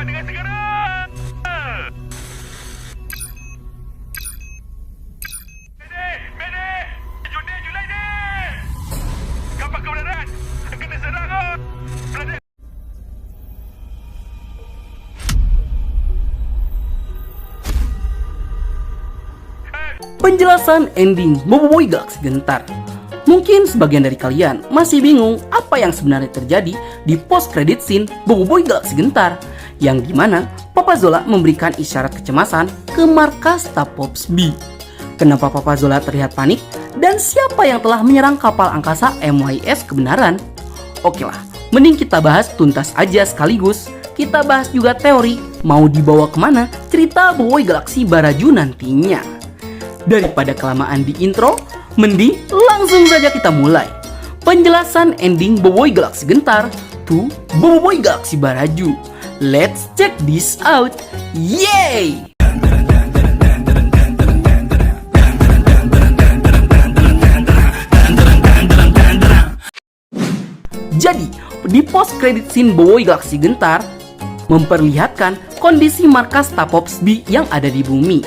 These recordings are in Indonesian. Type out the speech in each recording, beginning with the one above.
Cepat dengan segera. Mede! Jundi, Julaidi! Kapal kebenaran! Kena serang kau! Berada. Penjelasan ending Boboiboy Galaxy Gentar. Mungkin sebagian dari kalian masih bingung apa yang sebenarnya terjadi di post credit scene Boboiboy Galaxy Gentar, yang dimana Papa Zola memberikan isyarat kecemasan ke markas Stapops B. Kenapa Papa Zola terlihat panik? Dan siapa yang telah menyerang kapal angkasa MYS kebenaran? Oke lah, mending kita bahas tuntas aja sekaligus. Kita bahas juga teori mau dibawa kemana cerita Boboiboy Galaxy Baraju nantinya. Daripada kelamaan di intro, mending langsung saja kita mulai. Penjelasan ending Boboiboy Galaxy Gentar to Boboiboy Galaxy Baraju. Let's check this out. Yay! Jadi, di post credit scene Boboiboy Galaxy Gentar memperlihatkan kondisi markas Stapops B yang ada di bumi,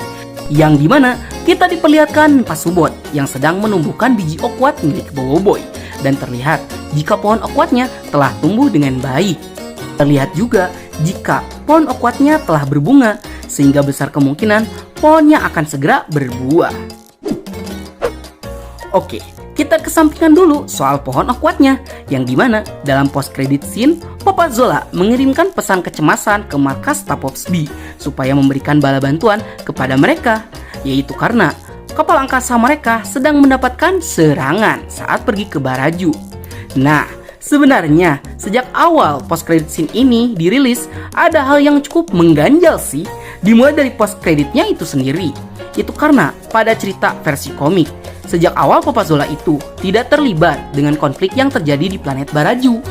yang dimana kita diperlihatkan Pasubot yang sedang menumbuhkan biji okwat milik Boboiboy, dan terlihat jika pohon okwatnya telah tumbuh dengan baik. Terlihat juga jika pohon okwatnya telah berbunga, sehingga besar kemungkinan pohonnya akan segera berbuah. Oke, kita kesampingkan dulu soal pohon okwatnya, yang dimana dalam post credit scene Papa Zola mengirimkan pesan kecemasan ke markas Stapops B supaya memberikan bala bantuan kepada mereka, yaitu karena kapal angkasa mereka sedang mendapatkan serangan saat pergi ke Baraju. Nah, sebenarnya sejak awal post credit scene ini dirilis, ada hal yang cukup mengganjal sih, dimulai dari post creditnya itu sendiri. Itu karena pada cerita versi komik, sejak awal Papa Zola itu tidak terlibat dengan konflik yang terjadi di planet Baraju.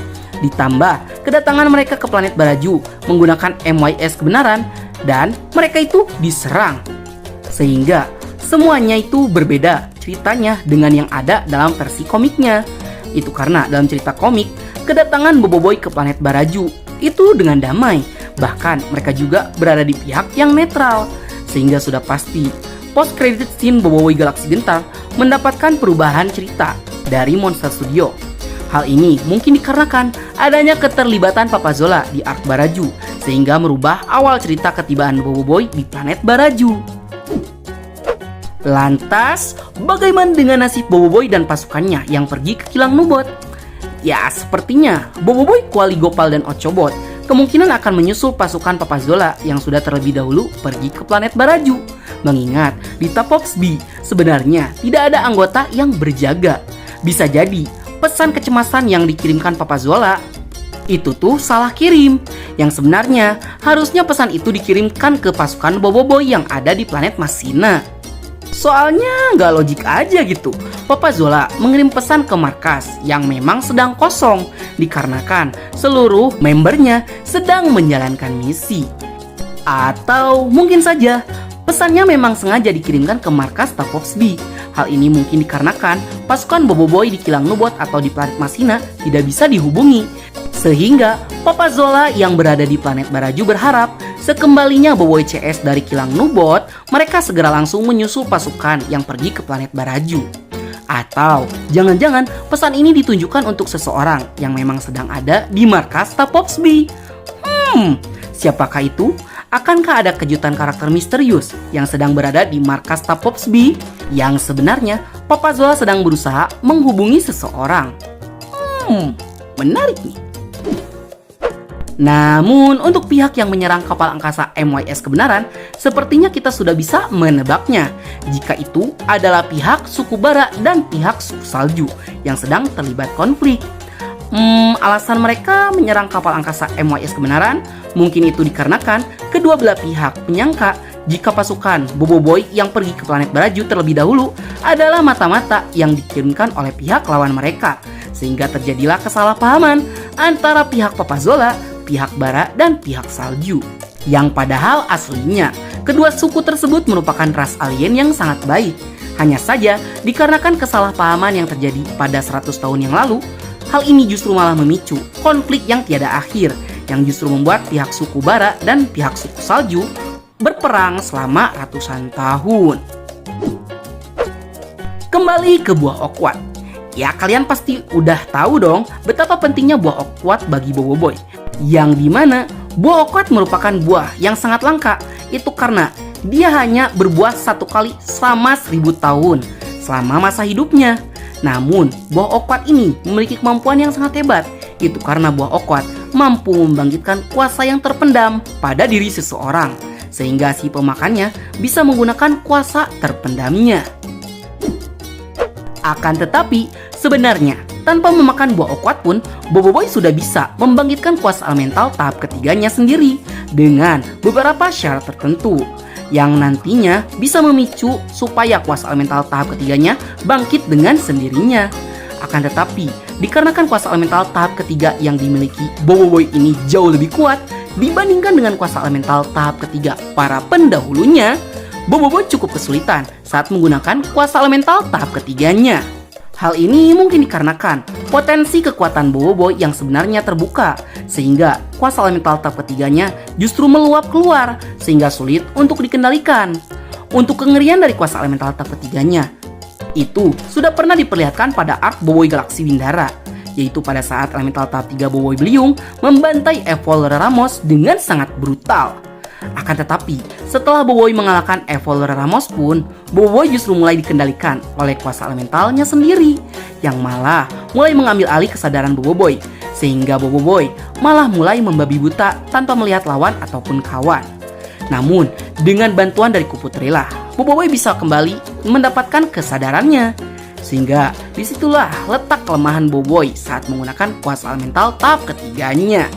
Ditambah kedatangan mereka ke planet Baraju menggunakan MYS kebenaran, dan mereka itu diserang. Sehingga semuanya itu berbeda ceritanya dengan yang ada dalam versi komiknya. Itu karena dalam cerita komik, kedatangan Boboiboy ke planet Baraju itu dengan damai. Bahkan mereka juga berada di pihak yang netral. Sehingga sudah pasti post credit scene Boboiboy Galaxy Gentar mendapatkan perubahan cerita dari Monster Studio. Hal ini mungkin dikarenakan adanya keterlibatan Papa Zola di Ark Baraju, sehingga merubah awal cerita ketibaan Boboiboy di planet Baraju. Lantas, bagaimana dengan nasib Boboiboy dan pasukannya yang pergi ke kilang Nubot? Ya, sepertinya Boboiboy, Kuali Gopal, dan Ochobot kemungkinan akan menyusul pasukan Papa Zola yang sudah terlebih dahulu pergi ke planet Baraju. Mengingat di Stapops B sebenarnya tidak ada anggota yang berjaga. Bisa jadi pesan kecemasan yang dikirimkan Papa Zola itu tuh salah kirim. Yang sebenarnya harusnya pesan itu dikirimkan ke pasukan Boboiboy yang ada di planet Masina. Soalnya nggak logik aja gitu, Papa Zola mengirim pesan ke markas yang memang sedang kosong, dikarenakan seluruh membernya sedang menjalankan misi. Atau mungkin saja pesannya memang sengaja dikirimkan ke markas Stapops B. Hal ini mungkin dikarenakan pasukan Boboiboy di kilang Nubot atau di planet Masina tidak bisa dihubungi. Sehingga Papa Zola yang berada di planet Baraju berharap sekembalinya Boboiboy CS dari kilang Nubot, mereka segera langsung menyusul pasukan yang pergi ke planet Baraju. Atau jangan-jangan pesan ini ditunjukkan untuk seseorang yang memang sedang ada di markas Stapops B. Siapakah itu? Akankah ada kejutan karakter misterius yang sedang berada di markas Stapops B, yang sebenarnya Papa Zola sedang berusaha menghubungi seseorang? Menarik nih. Namun untuk pihak yang menyerang kapal angkasa MYS kebenaran, sepertinya kita sudah bisa menebaknya. Jika itu adalah pihak suku Bara dan pihak suku Salju yang sedang terlibat konflik. Alasan mereka menyerang kapal angkasa MYS kebenaran mungkin itu dikarenakan kedua belah pihak menyangka jika pasukan Boboiboy yang pergi ke planet Baraju terlebih dahulu adalah mata-mata yang dikirimkan oleh pihak lawan mereka, sehingga terjadilah kesalahpahaman antara pihak Papa Zola, pihak Bara, dan pihak Salju. Yang padahal aslinya kedua suku tersebut merupakan ras alien yang sangat baik. Hanya saja dikarenakan kesalahpahaman yang terjadi pada 100 tahun yang lalu, hal ini justru malah memicu konflik yang tiada akhir, yang justru membuat pihak suku bara dan pihak suku salju berperang selama ratusan tahun. Kembali ke buah okwat. Ya, kalian pasti udah tahu dong betapa pentingnya buah okwat bagi Boboiboy. Yang dimana buah okwat merupakan buah yang sangat langka. Itu karena dia hanya berbuah satu kali selama 1000 tahun selama masa hidupnya. Namun, buah okwat ini memiliki kemampuan yang sangat hebat. Itu karena buah okwat mampu membangkitkan kuasa yang terpendam pada diri seseorang, sehingga si pemakannya bisa menggunakan kuasa terpendamnya. Akan tetapi, sebenarnya tanpa memakan buah okwat pun, Boboiboy sudah bisa membangkitkan kuasa elemental tahap ketiganya sendiri dengan beberapa syarat tertentu yang nantinya bisa memicu supaya kuasa elemental tahap ketiganya bangkit dengan sendirinya. Akan tetapi, dikarenakan kuasa elemental tahap ketiga yang dimiliki Boboiboy ini jauh lebih kuat dibandingkan dengan kuasa elemental tahap ketiga para pendahulunya, Boboiboy cukup kesulitan saat menggunakan kuasa elemental tahap ketiganya. Hal ini mungkin dikarenakan potensi kekuatan Boboiboy yang sebenarnya terbuka, sehingga kuasa elemental tahap ketiganya justru meluap keluar, sehingga sulit untuk dikendalikan. Untuk kengerian dari kuasa elemental tahap ketiganya, itu sudah pernah diperlihatkan pada arc Boboiboy Galaksi Windara, yaitu pada saat elemental tahap 3 Boboiboy Beliung membantai Evolver Ramos dengan sangat brutal. Akan tetapi, setelah Boboiboy mengalahkan Evolver Ramos pun, Boboiboy justru mulai dikendalikan oleh kuasa elementalnya sendiri, yang malah mulai mengambil alih kesadaran Boboiboy, sehingga Boboiboy malah mulai membabi buta tanpa melihat lawan ataupun kawan. Namun, dengan bantuan dari Kupu Trela, Boboiboy bisa kembali mendapatkan kesadarannya, sehingga disitulah letak kelemahan Boboiboy saat menggunakan kuasa elemental tahap ketiganya.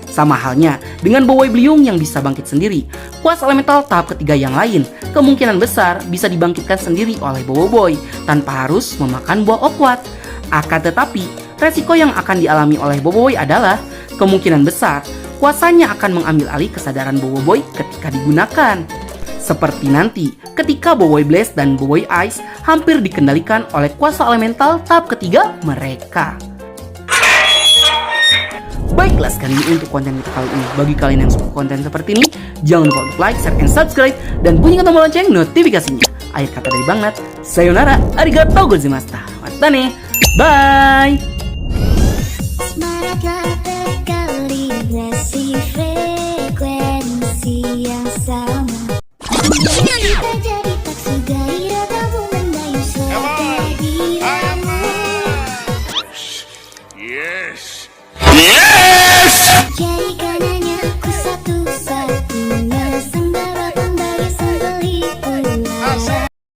Sama halnya dengan Boboiboy Beliung yang bisa bangkit sendiri, kuasa elemental tahap ketiga yang lain kemungkinan besar bisa dibangkitkan sendiri oleh Boboiboy tanpa harus memakan buah okwat. Akan tetapi, resiko yang akan dialami oleh Boboiboy adalah kemungkinan besar kuasanya akan mengambil alih kesadaran Boboiboy ketika digunakan. Seperti nanti ketika Boboiboy Blaze dan Boboiboy Ice hampir dikendalikan oleh kuasa elemental tahap ketiga mereka. Baiklah, sekali ini untuk konten kita kali ini. Bagi kalian yang suka konten seperti ini, jangan lupa untuk like, share, and subscribe, dan bunyikan tombol lonceng notifikasinya. Akhir kata dari Bang Nat, sayonara, arigatou gozaimashita. Matane, bye!